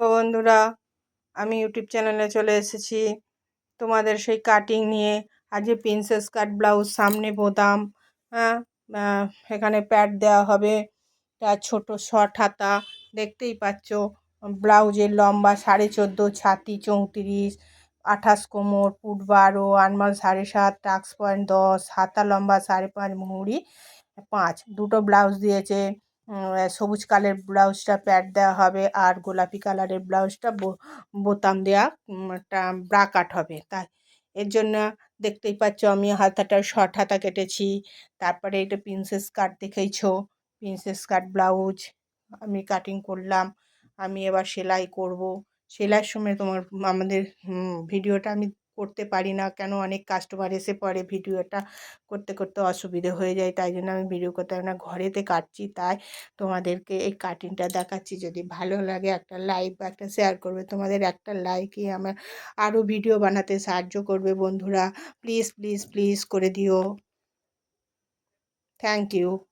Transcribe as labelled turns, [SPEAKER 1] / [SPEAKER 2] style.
[SPEAKER 1] ও বন্ধুরা, আমি ইউটিউব চ্যানেলে চলে এসেছি তোমাদের সেই কাটিং নিয়ে। আজকে প্রিন্সেস কাট ব্লাউজ, সামনে বোতাম, হ্যাঁ, এখানে প্যাড দেওয়া হবে, তার ছোট শর্ট হাতা দেখতেই পাচ্ছ। ব্লাউজের লম্বা 14.5, ছাতি 34, 28 কোমর, পুট 12, আনমাল 7.5, টাক্স পয়েন্ট 10, হাতা লম্বা 5.5, মুহুরি 5। দুটো ব্লাউজ দিয়েছে। সবুজ কালারের ব্লাউজটা প্যাড দেওয়া হবে, আর গোলাপি কালারের ব্লাউজটা বোতাম দেওয়া, একটা ব্রা কাট হবে। তাই এর জন্য দেখতেই পাচ্ছ আমি হাতাটা শর্ট হাতা কেটেছি। তারপরে এটা প্রিন্সেস কাট দেখেইছো, প্রিন্সেস কাট ব্লাউজ আমি কাটিং করলাম। আমি এবার সেলাই করব। সেলাইয়ের সময় আমাদের ভিডিওটা আমি করতে পারি না, কেন অনেক কাস্টমার এসে পড়ে, ভিডিওটা করতে করতে অসুবিধে হয়ে যায়, তাই জন্য আমি ভিডিও করতে পারি না, ঘরেতে কাটছি। তাই তোমাদেরকে এই কাটিংটা দেখাচ্ছি। যদি ভালো লাগে একটা লাইক বা একটা শেয়ার করবে, তোমাদের একটা লাইকই আমার আরও ভিডিও বানাতে সাহায্য করবে বন্ধুরা। প্লিজ প্লিজ প্লিজ করে দিও। Thank you.